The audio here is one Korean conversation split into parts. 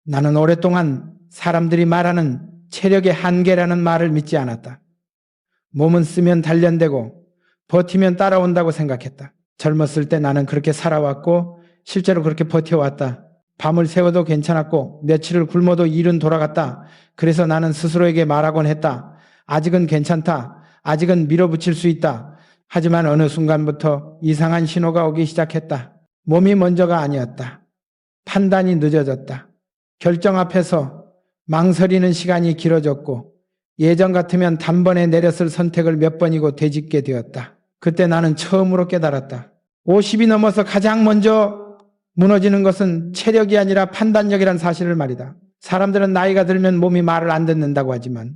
나는 오랫동안 사람들이 말하는 체력의 한계라는 말을 믿지 않았다. 몸은 쓰면 단련되고 버티면 따라온다고 생각했다. 젊었을 때 나는 그렇게 살아왔고 실제로 그렇게 버텨왔다. 밤을 새워도 괜찮았고 며칠을 굶어도 일은 돌아갔다. 그래서 나는 스스로에게 말하곤 했다. 아직은 괜찮다. 아직은 밀어붙일 수 있다. 하지만 어느 순간부터 이상한 신호가 오기 시작했다. 몸이 먼저가 아니었다. 판단이 늦어졌다. 결정 앞에서 망설이는 시간이 길어졌고 예전 같으면 단번에 내렸을 선택을 몇 번이고 되짚게 되었다. 그때 나는 처음으로 깨달았다. 50이 넘어서 가장 먼저 무너지는 것은 체력이 아니라 판단력이란 사실을 말이다. 사람들은 나이가 들면 몸이 말을 안 듣는다고 하지만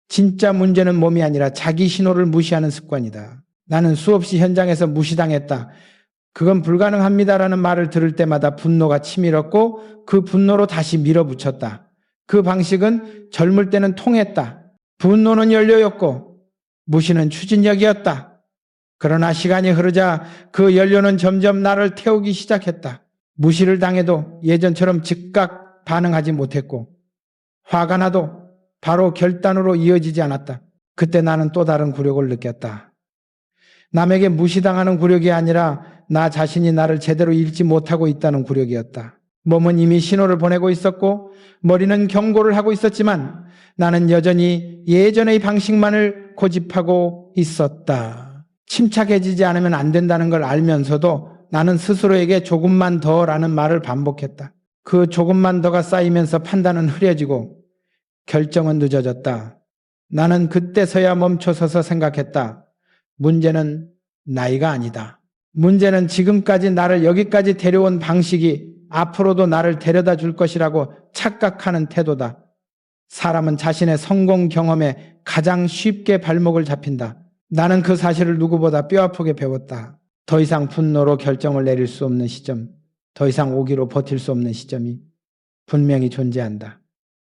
진짜 문제는 몸이 아니라 자기 신호를 무시하는 습관이다. 나는 수없이 현장에서 무시당했다. 그건 불가능합니다라는 말을 들을 때마다 분노가 치밀었고 그 분노로 다시 밀어붙였다. 그 방식은 젊을 때는 통했다. 분노는 연료였고 무시는 추진력이었다. 그러나 시간이 흐르자 그 연료는 점점 나를 태우기 시작했다. 무시를 당해도 예전처럼 즉각 반응하지 못했고 화가 나도 바로 결단으로 이어지지 않았다. 그때 나는 또 다른 굴욕을 느꼈다. 남에게 무시당하는 굴욕이 아니라 나 자신이 나를 제대로 읽지 못하고 있다는 굴욕이었다. 몸은 이미 신호를 보내고 있었고 머리는 경고를 하고 있었지만 나는 여전히 예전의 방식만을 고집하고 있었다. 침착해지지 않으면 안 된다는 걸 알면서도 나는 스스로에게 조금만 더라는 말을 반복했다. 그 조금만 더가 쌓이면서 판단은 흐려지고 결정은 늦어졌다. 나는 그때서야 멈춰서서 생각했다. 문제는 나이가 아니다. 문제는 지금까지 나를 여기까지 데려온 방식이 앞으로도 나를 데려다 줄 것이라고 착각하는 태도다. 사람은 자신의 성공 경험에 가장 쉽게 발목을 잡힌다. 나는 그 사실을 누구보다 뼈아프게 배웠다. 더 이상 분노로 결정을 내릴 수 없는 시점, 더 이상 오기로 버틸 수 없는 시점이 분명히 존재한다.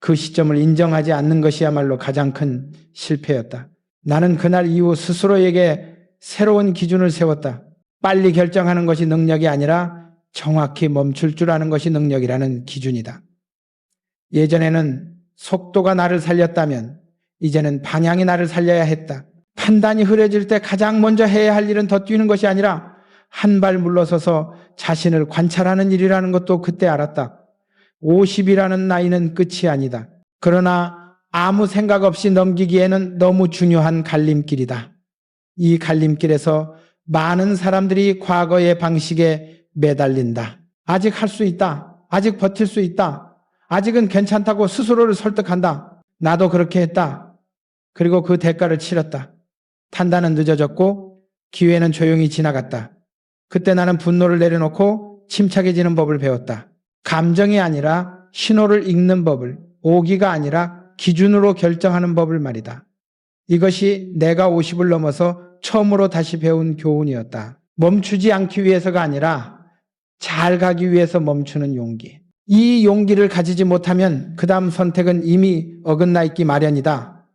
그 시점을 인정하지 않는 것이야말로 가장 큰 실패였다. 나는 그날 이후 스스로에게 새로운 기준을 세웠다. 빨리 결정하는 것이 능력이 아니라 정확히 멈출 줄 아는 것이 능력이라는 기준이다. 예전에는 속도가 나를 살렸다면 이제는 방향이 나를 살려야 했다. 판단이 흐려질 때 가장 먼저 해야 할 일은 더 뛰는 것이 아니라 한 발 물러서서 자신을 관찰하는 일이라는 것도 그때 알았다. 50이라는 나이는 끝이 아니다. 그러나 아무 생각 없이 넘기기에는 너무 중요한 갈림길이다. 이 갈림길에서 많은 사람들이 과거의 방식에 매달린다. 아직 할 수 있다. 아직 버틸 수 있다. 아직은 괜찮다고 스스로를 설득한다. 나도 그렇게 했다. 그리고 그 대가를 치렀다. 판단은 늦어졌고 기회는 조용히 지나갔다. 그때 나는 분노를 내려놓고 침착해지는 법을 배웠다. 감정이 아니라 신호를 읽는 법을, 오기가 아니라 기준으로 결정하는 법을 말이다. 이것이 내가 50을 넘어서 처음으로 다시 배운 교훈이었다. 멈추지 않기 위해서가 아니라 잘 가기 위해서 멈추는 용기. 이 용기를 가지지 못하면 그 다음 선택은 이미 어긋나 있기 마련이다.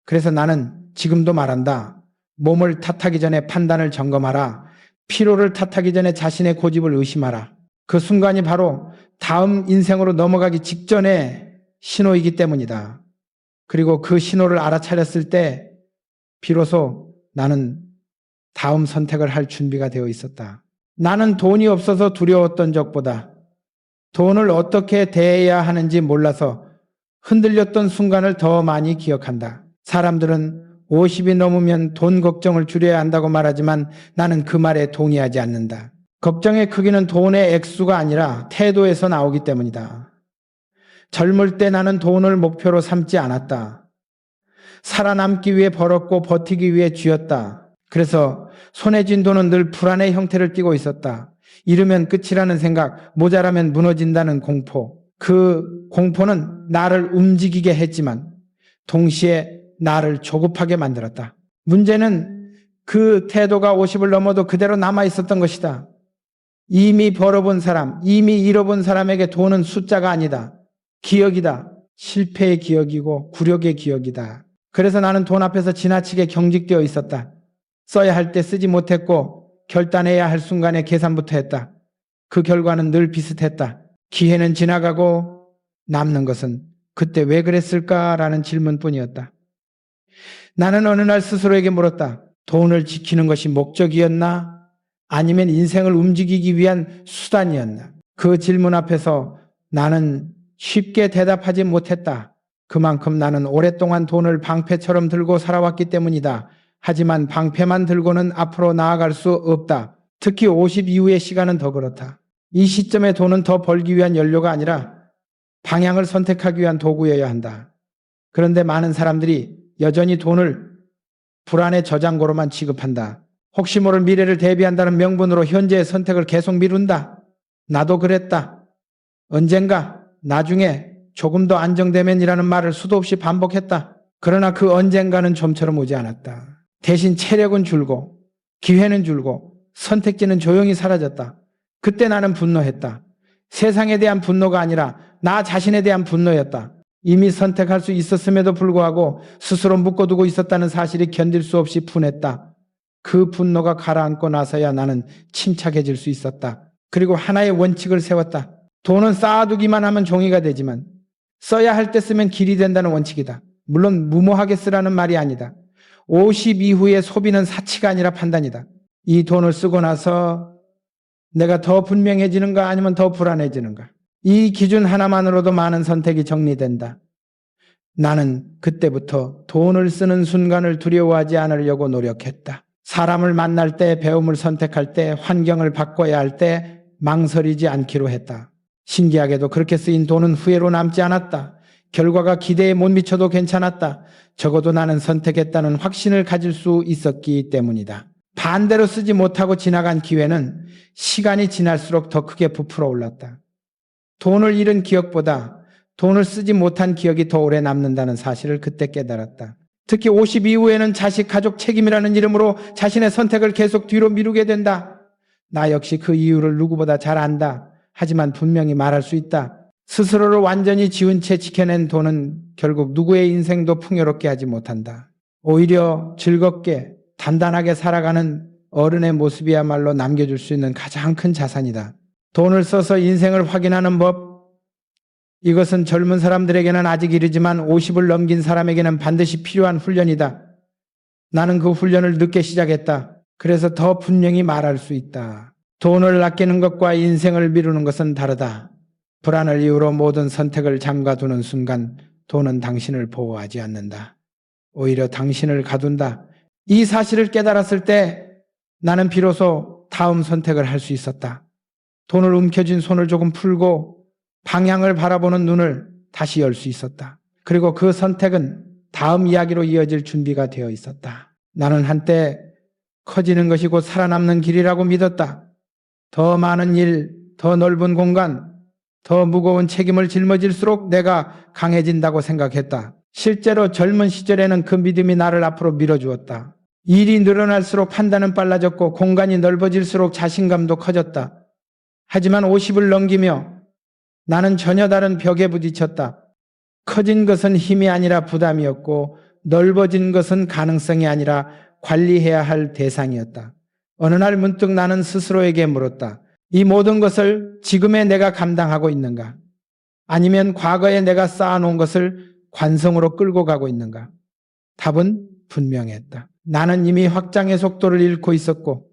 그래서 나는 지금도 말한다. 몸을 탓하기 전에 판단을 점검하라. 피로를 탓하기 전에 자신의 고집을 의심하라. 그 순간이 바로 다음 인생으로 넘어가기 직전의 신호이기 때문이다. 그리고 그 신호를 알아차렸을 때 비로소 나는 다음 선택을 할 준비가 되어 있었다. 나는 돈이 없어서 두려웠던 적보다 돈을 어떻게 대해야 하는지 몰라서 흔들렸던 순간을 더 많이 기억한다. 사람들은 50이 넘으면 돈 걱정을 줄여야 한다고 말하지만 나는 그 말에 동의하지 않는다. 걱정의 크기는 돈의 액수가 아니라 태도에서 나오기 때문이다. 젊을 때 나는 돈을 목표로 삼지 않았다. 살아남기 위해 벌었고 버티기 위해 쥐었다. 그래서 손에 쥔 돈은 늘 불안의 형태를 띠고 있었다. 잃으면 끝이라는 생각, 모자라면 무너진다는 공포. 그 공포는 나를 움직이게 했지만 동시에 나를 조급하게 만들었다. 문제는 그 태도가 50을 넘어도 그대로 남아있었던 것이다. 이미 벌어본 사람, 이미 잃어본 사람에게 돈은 숫자가 아니다. 기억이다. 실패의 기억이고 굴욕의 기억이다. 그래서 나는 돈 앞에서 지나치게 경직되어 있었다. 써야 할 때 쓰지 못했고 결단해야 할 순간에 계산부터 했다. 그 결과는 늘 비슷했다. 기회는 지나가고 남는 것은 그때 왜 그랬을까라는 질문뿐이었다. 나는 어느 날 스스로에게 물었다. 돈을 지키는 것이 목적이었나? 아니면 인생을 움직이기 위한 수단이었나? 그 질문 앞에서 나는 쉽게 대답하지 못했다. 그만큼 나는 오랫동안 돈을 방패처럼 들고 살아왔기 때문이다. 하지만 방패만 들고는 앞으로 나아갈 수 없다. 특히 50 이후의 시간은 더 그렇다. 이 시점에 돈은 더 벌기 위한 연료가 아니라 방향을 선택하기 위한 도구여야 한다. 그런데 많은 사람들이 여전히 돈을 불안의 저장고로만 취급한다. 혹시 모를 미래를 대비한다는 명분으로 현재의 선택을 계속 미룬다. 나도 그랬다. 언젠가, 나중에, 조금 더 안정되면이라는 말을 수도 없이 반복했다. 그러나 그 언젠가는 좀처럼 오지 않았다. 대신 체력은 줄고, 기회는 줄고, 선택지는 조용히 사라졌다. 그때 나는 분노했다. 세상에 대한 분노가 아니라 나 자신에 대한 분노였다. 이미 선택할 수 있었음에도 불구하고 스스로 묶어두고 있었다는 사실이 견딜 수 없이 분했다. 그 분노가 가라앉고 나서야 나는 침착해질 수 있었다. 그리고 하나의 원칙을 세웠다. 돈은 쌓아두기만 하면 종이가 되지만 써야 할 때 쓰면 길이 된다는 원칙이다. 물론 무모하게 쓰라는 말이 아니다. 50 이후의 소비는 사치가 아니라 판단이다. 이 돈을 쓰고 나서 내가 더 분명해지는가 아니면 더 불안해지는가. 이 기준 하나만으로도 많은 선택이 정리된다. 나는 그때부터 돈을 쓰는 순간을 두려워하지 않으려고 노력했다. 사람을 만날 때, 배움을 선택할 때, 환경을 바꿔야 할 때 망설이지 않기로 했다. 신기하게도 그렇게 쓰인 돈은 후회로 남지 않았다. 결과가 기대에 못 미쳐도 괜찮았다. 적어도 나는 선택했다는 확신을 가질 수 있었기 때문이다. 반대로 쓰지 못하고 지나간 기회는 시간이 지날수록 더 크게 부풀어 올랐다. 돈을 잃은 기억보다 돈을 쓰지 못한 기억이 더 오래 남는다는 사실을 그때 깨달았다. 특히 50 이후에는 자식, 가족 책임이라는 이름으로 자신의 선택을 계속 뒤로 미루게 된다. 나 역시 그 이유를 누구보다 잘 안다. 하지만 분명히 말할 수 있다. 스스로를 완전히 지운 채 지켜낸 돈은 결국 누구의 인생도 풍요롭게 하지 못한다. 오히려 즐겁게 단단하게 살아가는 어른의 모습이야말로 남겨줄 수 있는 가장 큰 자산이다. 돈을 써서 인생을 확인하는 법, 이것은 젊은 사람들에게는 아직 이르지만 50을 넘긴 사람에게는 반드시 필요한 훈련이다. 나는 그 훈련을 늦게 시작했다. 그래서 더 분명히 말할 수 있다. 돈을 아끼는 것과 인생을 미루는 것은 다르다. 불안을 이유로 모든 선택을 잠가두는 순간 돈은 당신을 보호하지 않는다. 오히려 당신을 가둔다. 이 사실을 깨달았을 때 나는 비로소 다음 선택을 할 수 있었다. 돈을 움켜쥔 손을 조금 풀고 방향을 바라보는 눈을 다시 열 수 있었다. 그리고 그 선택은 다음 이야기로 이어질 준비가 되어 있었다. 나는 한때 커지는 것이 곧 살아남는 길이라고 믿었다. 더 많은 일, 더 넓은 공간, 더 무거운 책임을 짊어질수록 내가 강해진다고 생각했다. 실제로 젊은 시절에는 그 믿음이 나를 앞으로 밀어주었다. 일이 늘어날수록 판단은 빨라졌고 공간이 넓어질수록 자신감도 커졌다. 하지만 50을 넘기며 나는 전혀 다른 벽에 부딪혔다. 커진 것은 힘이 아니라 부담이었고 넓어진 것은 가능성이 아니라 관리해야 할 대상이었다. 어느 날 문득 나는 스스로에게 물었다. 이 모든 것을 지금의 내가 감당하고 있는가? 아니면 과거에 내가 쌓아놓은 것을 관성으로 끌고 가고 있는가? 답은 분명했다. 나는 이미 확장의 속도를 잃고 있었고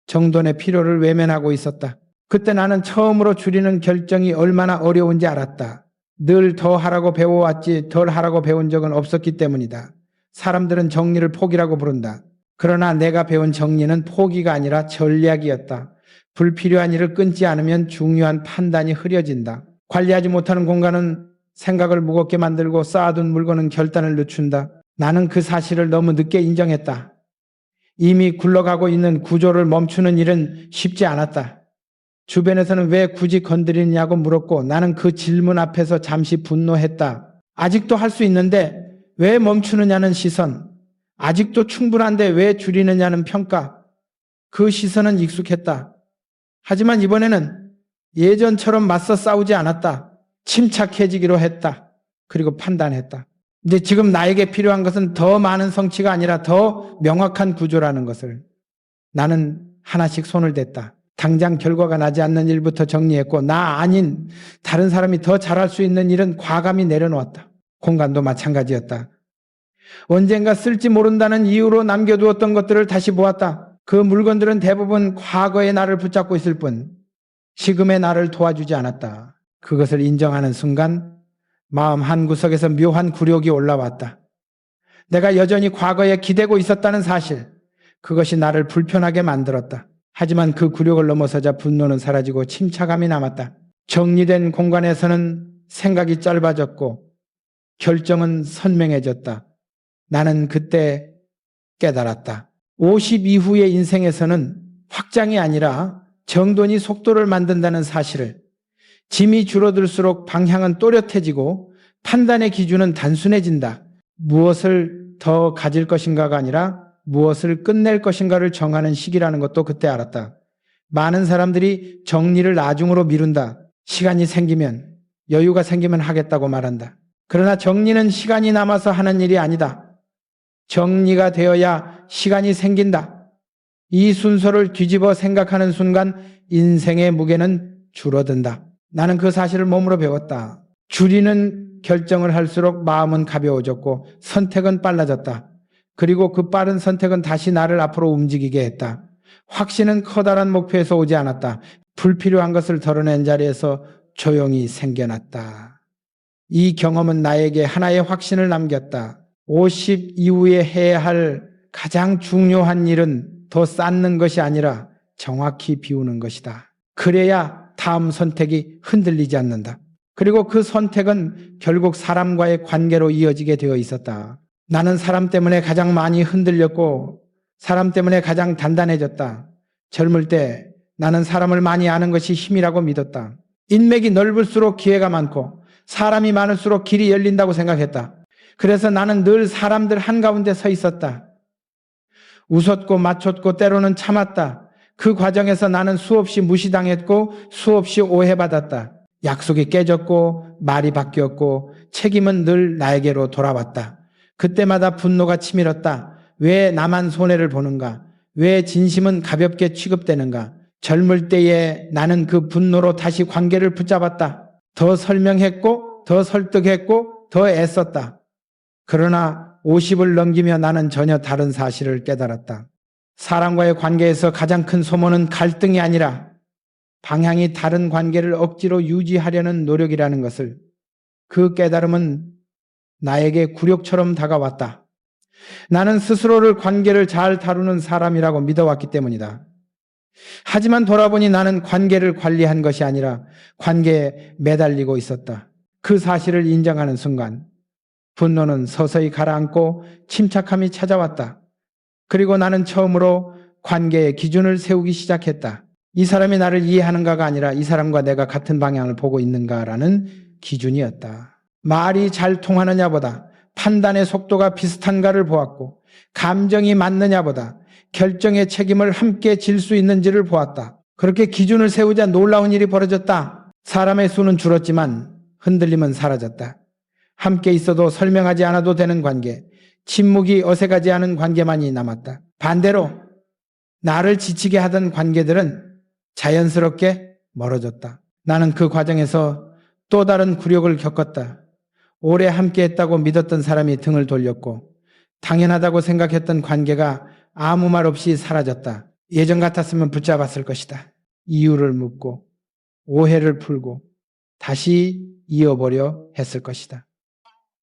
정돈의 필요를 외면하고 있었다. 그때 나는 처음으로 줄이는 결정이 얼마나 어려운지 알았다. 늘 더 하라고 배워왔지 덜 하라고 배운 적은 없었기 때문이다. 사람들은 정리를 포기라고 부른다. 그러나 내가 배운 정리는 포기가 아니라 전략이었다. 불필요한 일을 끊지 않으면 중요한 판단이 흐려진다. 관리하지 못하는 공간은 생각을 무겁게 만들고 쌓아둔 물건은 결단을 늦춘다. 나는 그 사실을 너무 늦게 인정했다. 이미 굴러가고 있는 구조를 멈추는 일은 쉽지 않았다. 주변에서는 왜 굳이 건드리냐고 물었고 나는 그 질문 앞에서 잠시 분노했다. 아직도 할 수 있는데 왜 멈추느냐는 시선, 아직도 충분한데 왜 줄이느냐는 평가, 그 시선은 익숙했다. 하지만 이번에는 예전처럼 맞서 싸우지 않았다. 침착해지기로 했다. 그리고 판단했다. 근데 지금 나에게 필요한 것은 더 많은 성취가 아니라 더 명확한 구조라는 것을 나는 하나씩 손을 댔다. 당장 결과가 나지 않는 일부터 정리했고 나 아닌 다른 사람이 더 잘할 수 있는 일은 과감히 내려놓았다. 공간도 마찬가지였다. 언젠가 쓸지 모른다는 이유로 남겨두었던 것들을 다시 보았다. 그 물건들은 대부분 과거의 나를 붙잡고 있을 뿐 지금의 나를 도와주지 않았다. 그것을 인정하는 순간 마음 한구석에서 묘한 굴욕이 올라왔다. 내가 여전히 과거에 기대고 있었다는 사실, 그것이 나를 불편하게 만들었다. 하지만 그 굴욕을 넘어서자 분노는 사라지고 침착함이 남았다. 정리된 공간에서는 생각이 짧아졌고 결정은 선명해졌다. 나는 그때 깨달았다. 50 이후의 인생에서는 확장이 아니라 정돈이 속도를 만든다는 사실을, 짐이 줄어들수록 방향은 또렷해지고 판단의 기준은 단순해진다. 무엇을 더 가질 것인가가 아니라 무엇을 끝낼 것인가를 정하는 시기라는 것도 그때 알았다. 많은 사람들이 정리를 나중으로 미룬다. 시간이 생기면, 여유가 생기면 하겠다고 말한다. 그러나 정리는 시간이 남아서 하는 일이 아니다. 정리가 되어야 시간이 생긴다. 이 순서를 뒤집어 생각하는 순간 인생의 무게는 줄어든다. 나는 그 사실을 몸으로 배웠다. 줄이는 결정을 할수록 마음은 가벼워졌고 선택은 빨라졌다. 그리고 그 빠른 선택은 다시 나를 앞으로 움직이게 했다. 확신은 커다란 목표에서 오지 않았다. 불필요한 것을 덜어낸 자리에서 조용히 생겨났다. 이 경험은 나에게 하나의 확신을 남겼다. 50 이후에 해야 할 가장 중요한 일은 더 쌓는 것이 아니라 정확히 비우는 것이다. 그래야 다음 선택이 흔들리지 않는다. 그리고 그 선택은 결국 사람과의 관계로 이어지게 되어 있었다. 나는 사람 때문에 가장 많이 흔들렸고 사람 때문에 가장 단단해졌다. 젊을 때 나는 사람을 많이 아는 것이 힘이라고 믿었다. 인맥이 넓을수록 기회가 많고 사람이 많을수록 길이 열린다고 생각했다. 그래서 나는 늘 사람들 한가운데 서 있었다. 웃었고 맞췄고 때로는 참았다. 그 과정에서 나는 수없이 무시당했고 수없이 오해받았다. 약속이 깨졌고 말이 바뀌었고 책임은 늘 나에게로 돌아왔다. 그때마다 분노가 치밀었다. 왜 나만 손해를 보는가? 왜 진심은 가볍게 취급되는가? 젊을 때에 나는 그 분노로 다시 관계를 붙잡았다. 더 설명했고 더 설득했고 더 애썼다. 그러나 50을 넘기며 나는 전혀 다른 사실을 깨달았다. 사람과의 관계에서 가장 큰 소모는 갈등이 아니라 방향이 다른 관계를 억지로 유지하려는 노력이라는 것을, 그 깨달음은 나에게 굴욕처럼 다가왔다. 나는 스스로를 관계를 잘 다루는 사람이라고 믿어왔기 때문이다. 하지만 돌아보니 나는 관계를 관리한 것이 아니라 관계에 매달리고 있었다. 그 사실을 인정하는 순간 분노는 서서히 가라앉고 침착함이 찾아왔다. 그리고 나는 처음으로 관계의 기준을 세우기 시작했다. 이 사람이 나를 이해하는가가 아니라 이 사람과 내가 같은 방향을 보고 있는가라는 기준이었다. 말이 잘 통하느냐보다 판단의 속도가 비슷한가를 보았고, 감정이 맞느냐보다 결정의 책임을 함께 질 수 있는지를 보았다. 그렇게 기준을 세우자 놀라운 일이 벌어졌다. 사람의 수는 줄었지만 흔들림은 사라졌다. 함께 있어도 설명하지 않아도 되는 관계, 침묵이 어색하지 않은 관계만이 남았다. 반대로 나를 지치게 하던 관계들은 자연스럽게 멀어졌다. 나는 그 과정에서 또 다른 굴욕을 겪었다. 오래 함께 했다고 믿었던 사람이 등을 돌렸고 당연하다고 생각했던 관계가 아무 말 없이 사라졌다. 예전 같았으면 붙잡았을 것이다. 이유를 묻고 오해를 풀고 다시 이어보려 했을 것이다.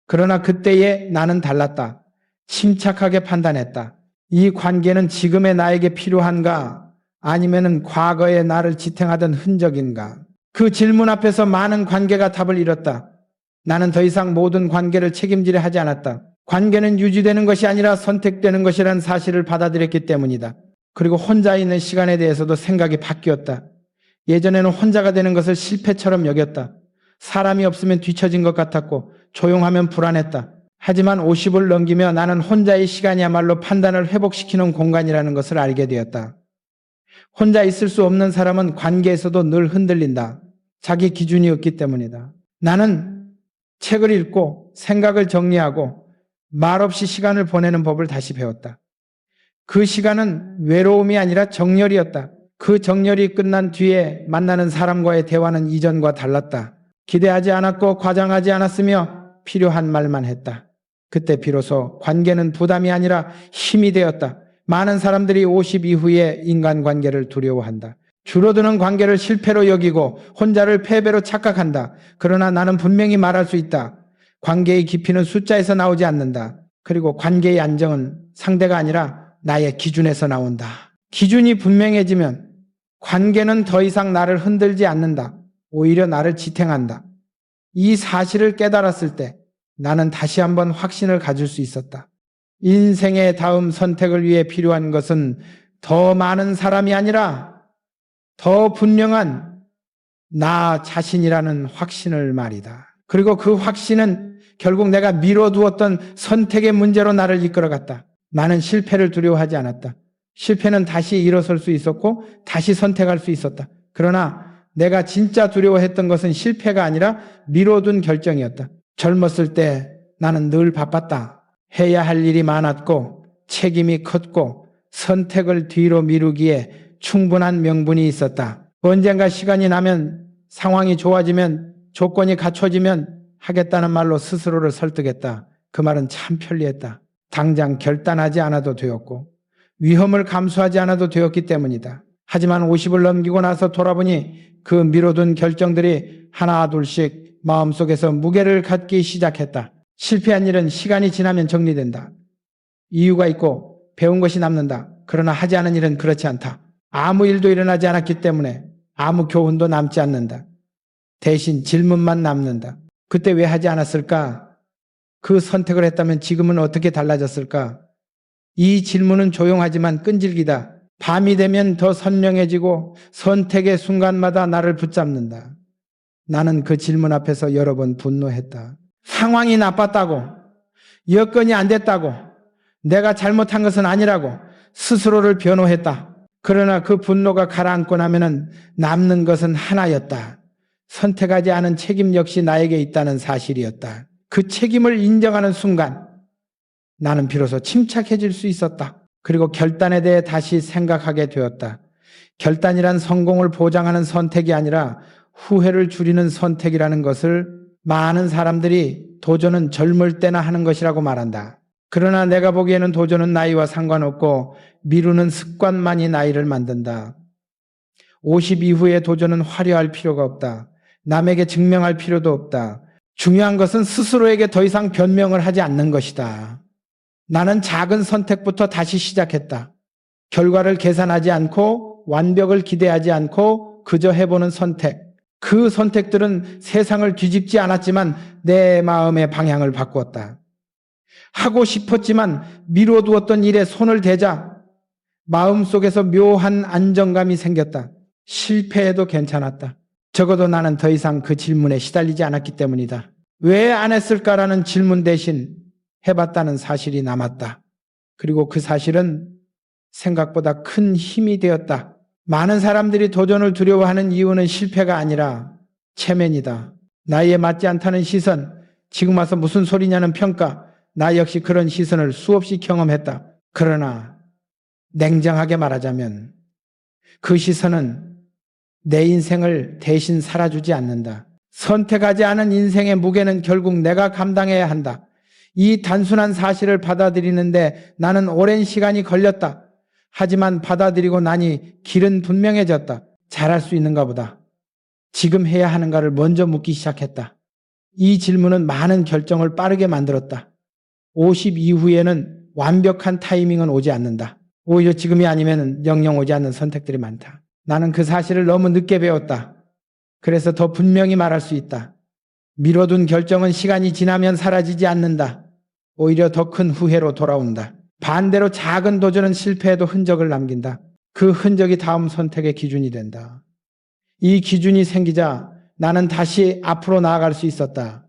그러나 그때의 나는 달랐다. 침착하게 판단했다. 이 관계는 지금의 나에게 필요한가? 아니면은 과거의 나를 지탱하던 흔적인가? 그 질문 앞에서 많은 관계가 답을 잃었다. 나는 더 이상 모든 관계를 책임지려 하지 않았다. 관계는 유지되는 것이 아니라 선택되는 것이라는 사실을 받아들였기 때문이다. 그리고 혼자 있는 시간에 대해서도 생각이 바뀌었다. 예전에는 혼자가 되는 것을 실패처럼 여겼다. 사람이 없으면 뒤처진 것 같았고 조용하면 불안했다. 하지만 50을 넘기며 나는 혼자의 시간이야말로 판단을 회복시키는 공간이라는 것을 알게 되었다. 혼자 있을 수 없는 사람은 관계에서도 늘 흔들린다. 자기 기준이 없기 때문이다. 나는 책을 읽고 생각을 정리하고 말없이 시간을 보내는 법을 다시 배웠다. 그 시간은 외로움이 아니라 정열이었다. 그 정열이 끝난 뒤에 만나는 사람과의 대화는 이전과 달랐다. 기대하지 않았고 과장하지 않았으며 필요한 말만 했다. 그때 비로소 관계는 부담이 아니라 힘이 되었다. 많은 사람들이 50 이후에 인간관계를 두려워한다. 줄어드는 관계를 실패로 여기고 혼자를 패배로 착각한다. 그러나 나는 분명히 말할 수 있다. 관계의 깊이는 숫자에서 나오지 않는다. 그리고 관계의 안정은 상대가 아니라 나의 기준에서 나온다. 기준이 분명해지면 관계는 더 이상 나를 흔들지 않는다. 오히려 나를 지탱한다. 이 사실을 깨달았을 때 나는 다시 한번 확신을 가질 수 있었다. 인생의 다음 선택을 위해 필요한 것은 더 많은 사람이 아니라 더 분명한 나 자신이라는 확신을 말이다. 그리고 그 확신은 결국 내가 미뤄두었던 선택의 문제로 나를 이끌어갔다. 나는 실패를 두려워하지 않았다. 실패는 다시 일어설 수 있었고 다시 선택할 수 있었다. 그러나 내가 진짜 두려워했던 것은 실패가 아니라 미뤄둔 결정이었다. 젊었을 때 나는 늘 바빴다. 해야 할 일이 많았고 책임이 컸고 선택을 뒤로 미루기에 충분한 명분이 있었다. 언젠가 시간이 나면 상황이 좋아지면 조건이 갖춰지면 하겠다는 말로 스스로를 설득했다. 그 말은 참 편리했다. 당장 결단하지 않아도 되었고 위험을 감수하지 않아도 되었기 때문이다. 하지만 50을 넘기고 나서 돌아보니 그 미뤄둔 결정들이 하나 둘씩 마음속에서 무게를 갖기 시작했다. 실패한 일은 시간이 지나면 정리된다. 이유가 있고 배운 것이 남는다. 그러나 하지 않은 일은 그렇지 않다. 아무 일도 일어나지 않았기 때문에 아무 교훈도 남지 않는다. 대신 질문만 남는다. 그때 왜 하지 않았을까? 그 선택을 했다면 지금은 어떻게 달라졌을까? 이 질문은 조용하지만 끈질기다. 밤이 되면 더 선명해지고 선택의 순간마다 나를 붙잡는다. 나는 그 질문 앞에서 여러 번 분노했다. 상황이 나빴다고, 여건이 안 됐다고, 내가 잘못한 것은 아니라고 스스로를 변호했다. 그러나 그 분노가 가라앉고 나면은 남는 것은 하나였다. 선택하지 않은 책임 역시 나에게 있다는 사실이었다. 그 책임을 인정하는 순간 나는 비로소 침착해질 수 있었다. 그리고 결단에 대해 다시 생각하게 되었다. 결단이란 성공을 보장하는 선택이 아니라 후회를 줄이는 선택이라는 것을 많은 사람들이 도전은 젊을 때나 하는 것이라고 말한다. 그러나 내가 보기에는 도전은 나이와 상관없고 미루는 습관만이 나이를 만든다. 50 이후의 도전은 화려할 필요가 없다. 남에게 증명할 필요도 없다. 중요한 것은 스스로에게 더 이상 변명을 하지 않는 것이다. 나는 작은 선택부터 다시 시작했다. 결과를 계산하지 않고 완벽을 기대하지 않고 그저 해보는 선택. 그 선택들은 세상을 뒤집지 않았지만 내 마음의 방향을 바꾸었다. 하고 싶었지만 미뤄두었던 일에 손을 대자 마음속에서 묘한 안정감이 생겼다. 실패해도 괜찮았다. 적어도 나는 더 이상 그 질문에 시달리지 않았기 때문이다. 왜 안 했을까라는 질문 대신 해봤다는 사실이 남았다. 그리고 그 사실은 생각보다 큰 힘이 되었다. 많은 사람들이 도전을 두려워하는 이유는 실패가 아니라 체면이다. 나이에 맞지 않다는 시선, 지금 와서 무슨 소리냐는 평가, 나 역시 그런 시선을 수없이 경험했다. 그러나 냉정하게 말하자면 그 시선은 내 인생을 대신 살아주지 않는다. 선택하지 않은 인생의 무게는 결국 내가 감당해야 한다. 이 단순한 사실을 받아들이는데 나는 오랜 시간이 걸렸다. 하지만 받아들이고 나니 길은 분명해졌다. 잘할 수 있는가 보다. 지금 해야 하는가를 먼저 묻기 시작했다. 이 질문은 많은 결정을 빠르게 만들었다. 50 이후에는 완벽한 타이밍은 오지 않는다. 오히려 지금이 아니면 영영 오지 않는 선택들이 많다. 나는 그 사실을 너무 늦게 배웠다. 그래서 더 분명히 말할 수 있다. 미뤄둔 결정은 시간이 지나면 사라지지 않는다. 오히려 더 큰 후회로 돌아온다. 반대로 작은 도전은 실패해도 흔적을 남긴다. 그 흔적이 다음 선택의 기준이 된다. 이 기준이 생기자 나는 다시 앞으로 나아갈 수 있었다.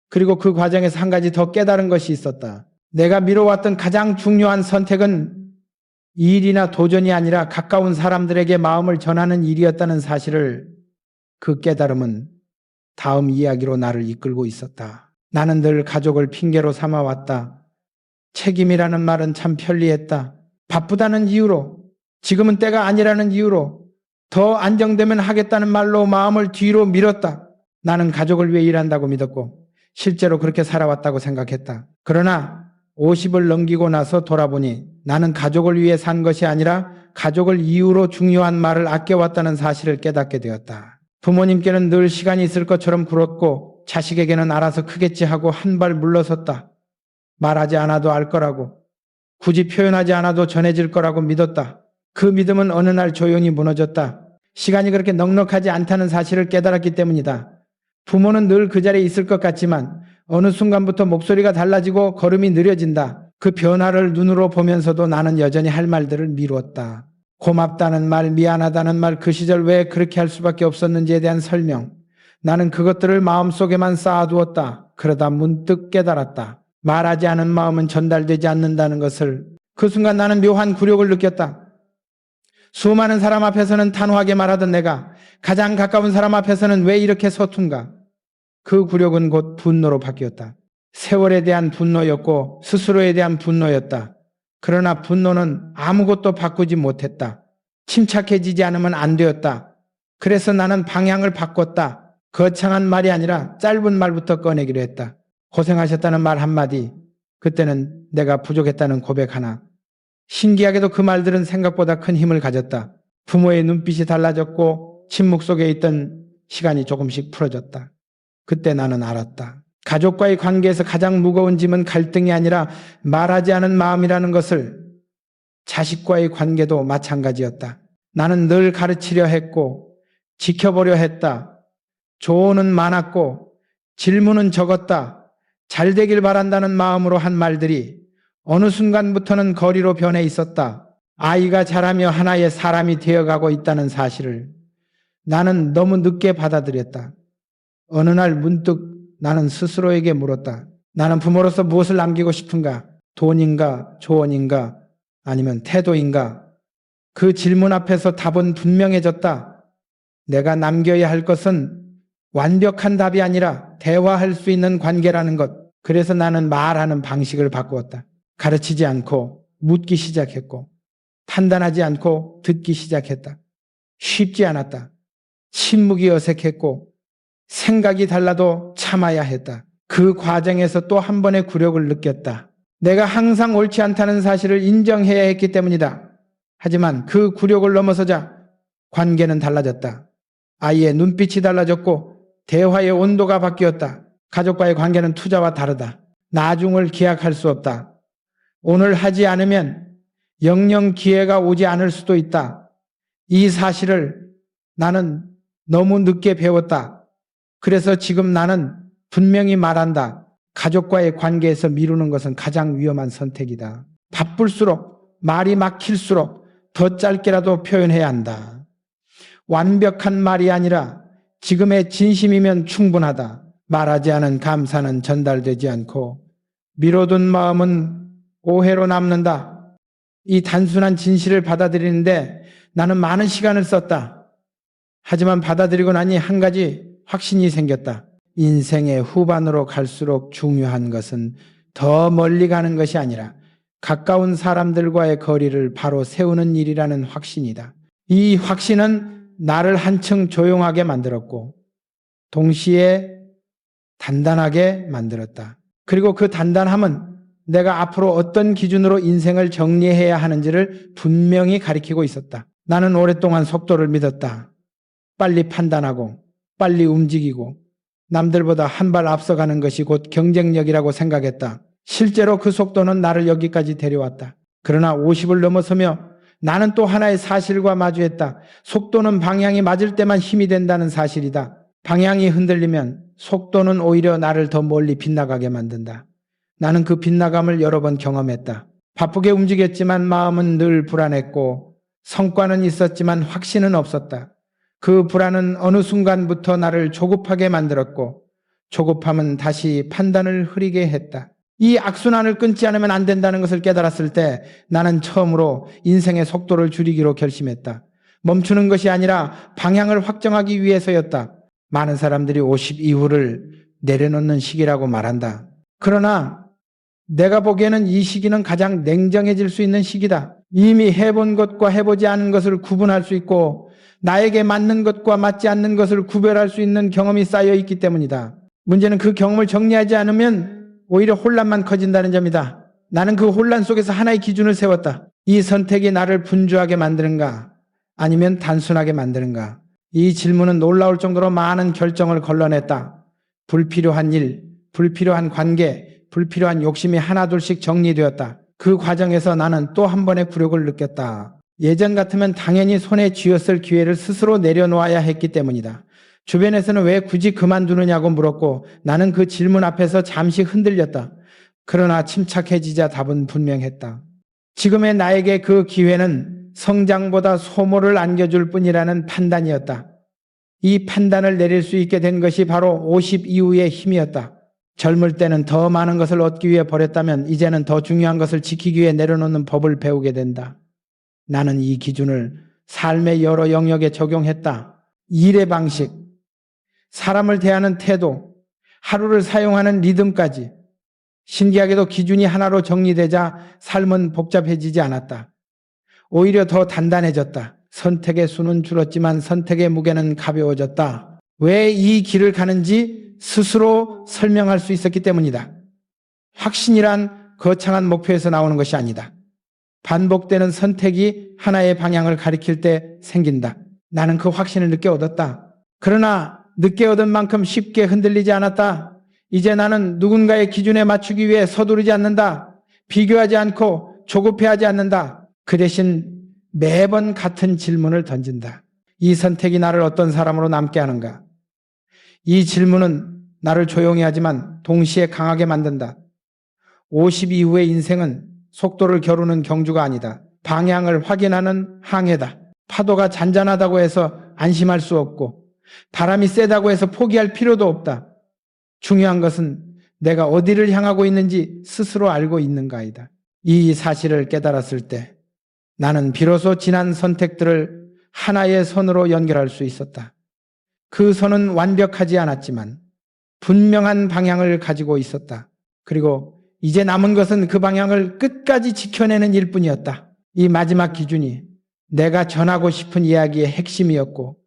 그리고 그 과정에서 한 가지 더 깨달은 것이 있었다. 내가 미뤄왔던 가장 중요한 선택은 일이나 도전이 아니라 가까운 사람들에게 마음을 전하는 일이었다는 사실을, 그 깨달음은 다음 이야기로 나를 이끌고 있었다. 나는 늘 가족을 핑계로 삼아왔다. 책임이라는 말은 참 편리했다. 바쁘다는 이유로, 지금은 때가 아니라는 이유로 더 안정되면 하겠다는 말로 마음을 뒤로 밀었다. 나는 가족을 위해 일한다고 믿었고 실제로 그렇게 살아왔다고 생각했다. 그러나 50을 넘기고 나서 돌아보니 나는 가족을 위해 산 것이 아니라 가족을 이유로 중요한 말을 아껴왔다는 사실을 깨닫게 되었다. 부모님께는 늘 시간이 있을 것처럼 굴었고 자식에게는 알아서 크겠지 하고 한 발 물러섰다. 말하지 않아도 알 거라고, 굳이 표현하지 않아도 전해질 거라고 믿었다. 그 믿음은 어느 날 조용히 무너졌다. 시간이 그렇게 넉넉하지 않다는 사실을 깨달았기 때문이다. 부모는 늘 그 자리에 있을 것 같지만 어느 순간부터 목소리가 달라지고 걸음이 느려진다. 그 변화를 눈으로 보면서도 나는 여전히 할 말들을 미루었다. 고맙다는 말, 미안하다는 말, 그 시절 왜 그렇게 할 수밖에 없었는지에 대한 설명. 나는 그것들을 마음속에만 쌓아두었다. 그러다 문득 깨달았다. 말하지 않은 마음은 전달되지 않는다는 것을. 그 순간 나는 묘한 굴욕을 느꼈다. 수많은 사람 앞에서는 단호하게 말하던 내가 가장 가까운 사람 앞에서는 왜 이렇게 서툰가? 그 굴욕은 곧 분노로 바뀌었다. 세월에 대한 분노였고 스스로에 대한 분노였다. 그러나 분노는 아무것도 바꾸지 못했다. 침착해지지 않으면 안 되었다. 그래서 나는 방향을 바꿨다. 거창한 말이 아니라 짧은 말부터 꺼내기로 했다. 고생하셨다는 말 한마디, 그때는 내가 부족했다는 고백 하나. 신기하게도 그 말들은 생각보다 큰 힘을 가졌다. 부모의 눈빛이 달라졌고 침묵 속에 있던 시간이 조금씩 풀어졌다. 그때 나는 알았다. 가족과의 관계에서 가장 무거운 짐은 갈등이 아니라 말하지 않은 마음이라는 것을. 자식과의 관계도 마찬가지였다. 나는 늘 가르치려 했고 지켜보려 했다. 조언은 많았고 질문은 적었다. 잘 되길 바란다는 마음으로 한 말들이 어느 순간부터는 거리로 변해 있었다. 아이가 자라며 하나의 사람이 되어가고 있다는 사실을 나는 너무 늦게 받아들였다. 어느 날 문득 나는 스스로에게 물었다. 나는 부모로서 무엇을 남기고 싶은가? 돈인가? 조언인가? 아니면 태도인가? 그 질문 앞에서 답은 분명해졌다. 내가 남겨야 할 것은 완벽한 답이 아니라 대화할 수 있는 관계라는 것. 그래서 나는 말하는 방식을 바꾸었다. 가르치지 않고 묻기 시작했고 판단하지 않고 듣기 시작했다. 쉽지 않았다. 침묵이 어색했고 생각이 달라도 참아야 했다. 그 과정에서 또 한 번의 굴욕을 느꼈다. 내가 항상 옳지 않다는 사실을 인정해야 했기 때문이다. 하지만 그 굴욕을 넘어서자 관계는 달라졌다. 아이의 눈빛이 달라졌고 대화의 온도가 바뀌었다. 가족과의 관계는 투자와 다르다. 나중을 기약할 수 없다. 오늘 하지 않으면 영영 기회가 오지 않을 수도 있다. 이 사실을 나는 너무 늦게 배웠다. 그래서 지금 나는 분명히 말한다. 가족과의 관계에서 미루는 것은 가장 위험한 선택이다. 바쁠수록 말이 막힐수록 더 짧게라도 표현해야 한다. 완벽한 말이 아니라 지금의 진심이면 충분하다. 말하지 않은 감사는 전달되지 않고 미뤄둔 마음은 오해로 남는다. 이 단순한 진실을 받아들이는데 나는 많은 시간을 썼다. 하지만 받아들이고 나니 한 가지 확신이 생겼다. 인생의 후반으로 갈수록 중요한 것은 더 멀리 가는 것이 아니라 가까운 사람들과의 거리를 바로 세우는 일이라는 확신이다. 이 확신은 나를 한층 조용하게 만들었고 동시에 단단하게 만들었다. 그리고 그 단단함은 내가 앞으로 어떤 기준으로 인생을 정리해야 하는지를 분명히 가리키고 있었다. 나는 오랫동안 속도를 믿었다. 빨리 판단하고 빨리 움직이고 남들보다 한 발 앞서가는 것이 곧 경쟁력이라고 생각했다. 실제로 그 속도는 나를 여기까지 데려왔다. 그러나 50을 넘어서며 나는 또 하나의 사실과 마주했다. 속도는 방향이 맞을 때만 힘이 된다는 사실이다. 방향이 흔들리면 속도는 오히려 나를 더 멀리 빗나가게 만든다. 나는 그 빗나감을 여러 번 경험했다. 바쁘게 움직였지만 마음은 늘 불안했고 성과는 있었지만 확신은 없었다. 그 불안은 어느 순간부터 나를 조급하게 만들었고 조급함은 다시 판단을 흐리게 했다. 이 악순환을 끊지 않으면 안 된다는 것을 깨달았을 때 나는 처음으로 인생의 속도를 줄이기로 결심했다. 멈추는 것이 아니라 방향을 확정하기 위해서였다. 많은 사람들이 50 이후를 내려놓는 시기라고 말한다. 그러나 내가 보기에는 이 시기는 가장 냉정해질 수 있는 시기다. 이미 해본 것과 해보지 않은 것을 구분할 수 있고 나에게 맞는 것과 맞지 않는 것을 구별할 수 있는 경험이 쌓여 있기 때문이다. 문제는 그 경험을 정리하지 않으면 오히려 혼란만 커진다는 점이다. 나는 그 혼란 속에서 하나의 기준을 세웠다. 이 선택이 나를 분주하게 만드는가 아니면 단순하게 만드는가. 이 질문은 놀라울 정도로 많은 결정을 걸러냈다. 불필요한 일, 불필요한 관계, 불필요한 욕심이 하나둘씩 정리되었다. 그 과정에서 나는 또 한 번의 굴욕을 느꼈다. 예전 같으면 당연히 손에 쥐었을 기회를 스스로 내려놓아야 했기 때문이다. 주변에서는 왜 굳이 그만두느냐고 물었고 나는 그 질문 앞에서 잠시 흔들렸다. 그러나 침착해지자 답은 분명했다. 지금의 나에게 그 기회는 성장보다 소모를 안겨줄 뿐이라는 판단이었다. 이 판단을 내릴 수 있게 된 것이 바로 50 이후의 힘이었다. 젊을 때는 더 많은 것을 얻기 위해 버렸다면 이제는 더 중요한 것을 지키기 위해 내려놓는 법을 배우게 된다. 나는 이 기준을 삶의 여러 영역에 적용했다. 일의 방식, 사람을 대하는 태도, 하루를 사용하는 리듬까지. 신기하게도 기준이 하나로 정리되자 삶은 복잡해지지 않았다. 오히려 더 단단해졌다. 선택의 수는 줄었지만 선택의 무게는 가벼워졌다. 왜 이 길을 가는지 스스로 설명할 수 있었기 때문이다. 확신이란 거창한 목표에서 나오는 것이 아니다. 반복되는 선택이 하나의 방향을 가리킬 때 생긴다. 나는 그 확신을 늦게 얻었다. 그러나 늦게 얻은 만큼 쉽게 흔들리지 않았다. 이제 나는 누군가의 기준에 맞추기 위해 서두르지 않는다. 비교하지 않고 조급해하지 않는다. 그 대신 매번 같은 질문을 던진다. 이 선택이 나를 어떤 사람으로 남게 하는가? 이 질문은 나를 조용히 하지만 동시에 강하게 만든다. 50 이후의 인생은 속도를 겨루는 경주가 아니다. 방향을 확인하는 항해다. 파도가 잔잔하다고 해서 안심할 수 없고 바람이 세다고 해서 포기할 필요도 없다. 중요한 것은 내가 어디를 향하고 있는지 스스로 알고 있는가이다. 이 사실을 깨달았을 때 나는 비로소 지난 선택들을 하나의 선으로 연결할 수 있었다. 그 선은 완벽하지 않았지만 분명한 방향을 가지고 있었다. 그리고 이제 남은 것은 그 방향을 끝까지 지켜내는 일뿐이었다. 이 마지막 기준이 내가 전하고 싶은 이야기의 핵심이었고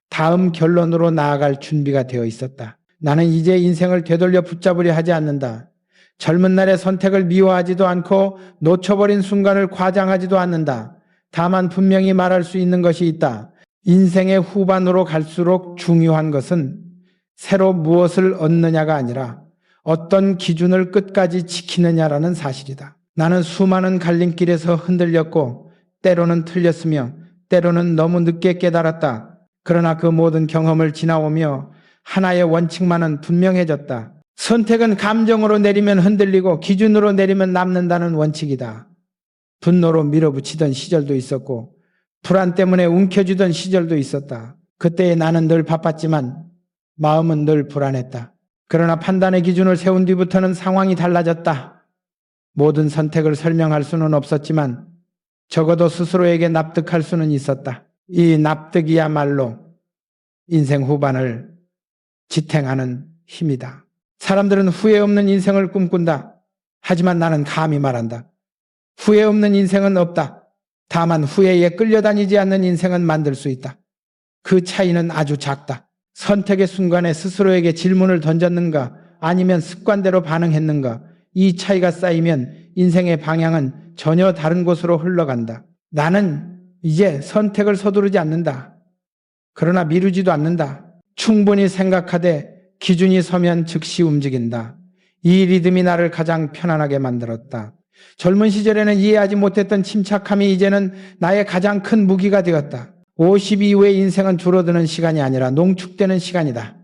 다음 결론으로 나아갈 준비가 되어 있었다. 나는 이제 인생을 되돌려 붙잡으려 하지 않는다. 젊은 날의 선택을 미워하지도 않고 놓쳐버린 순간을 과장하지도 않는다. 다만 분명히 말할 수 있는 것이 있다. 인생의 후반으로 갈수록 중요한 것은 새로 무엇을 얻느냐가 아니라 어떤 기준을 끝까지 지키느냐라는 사실이다. 나는 수많은 갈림길에서 흔들렸고 때로는 틀렸으며 때로는 너무 늦게 깨달았다. 그러나 그 모든 경험을 지나오며 하나의 원칙만은 분명해졌다. 선택은 감정으로 내리면 흔들리고 기준으로 내리면 남는다는 원칙이다. 분노로 밀어붙이던 시절도 있었고 불안 때문에 움켜쥐던 시절도 있었다. 그때의 나는 늘 바빴지만 마음은 늘 불안했다. 그러나 판단의 기준을 세운 뒤부터는 상황이 달라졌다. 모든 선택을 설명할 수는 없었지만 적어도 스스로에게 납득할 수는 있었다. 이 납득이야말로 인생 후반을 지탱하는 힘이다. 사람들은 후회 없는 인생을 꿈꾼다. 하지만 나는 감히 말한다. 후회 없는 인생은 없다. 다만 후회에 끌려다니지 않는 인생은 만들 수 있다. 그 차이는 아주 작다. 선택의 순간에 스스로에게 질문을 던졌는가 아니면 습관대로 반응했는가, 이 차이가 쌓이면 인생의 방향은 전혀 다른 곳으로 흘러간다. 나는 이제 선택을 서두르지 않는다. 그러나 미루지도 않는다. 충분히 생각하되 기준이 서면 즉시 움직인다. 이 리듬이 나를 가장 편안하게 만들었다. 젊은 시절에는 이해하지 못했던 침착함이 이제는 나의 가장 큰 무기가 되었다. 50 이후의 인생은 줄어드는 시간이 아니라 농축되는 시간이다.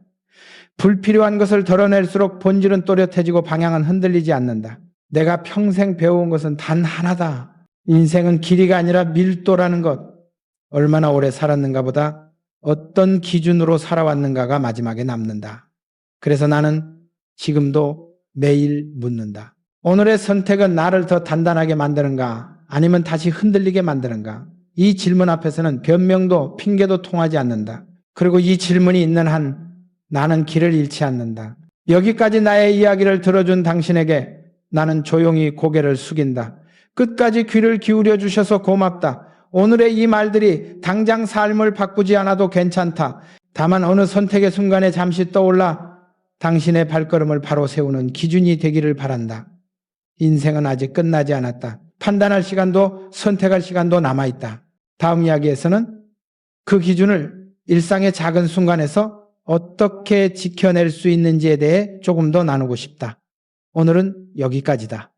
불필요한 것을 덜어낼수록 본질은 또렷해지고 방향은 흔들리지 않는다. 내가 평생 배워온 것은 단 하나다. 인생은 길이가 아니라 밀도라는 것. 얼마나 오래 살았는가 보다 어떤 기준으로 살아왔는가가 마지막에 남는다. 그래서 나는 지금도 매일 묻는다. 오늘의 선택은 나를 더 단단하게 만드는가 아니면 다시 흔들리게 만드는가? 이 질문 앞에서는 변명도 핑계도 통하지 않는다. 그리고 이 질문이 있는 한 나는 길을 잃지 않는다. 여기까지 나의 이야기를 들어준 당신에게 나는 조용히 고개를 숙인다. 끝까지 귀를 기울여 주셔서 고맙다. 오늘의 이 말들이 당장 삶을 바꾸지 않아도 괜찮다. 다만 어느 선택의 순간에 잠시 떠올라 당신의 발걸음을 바로 세우는 기준이 되기를 바란다. 인생은 아직 끝나지 않았다. 판단할 시간도 선택할 시간도 남아있다. 다음 이야기에서는 그 기준을 일상의 작은 순간에서 어떻게 지켜낼 수 있는지에 대해 조금 더 나누고 싶다. 오늘은 여기까지다.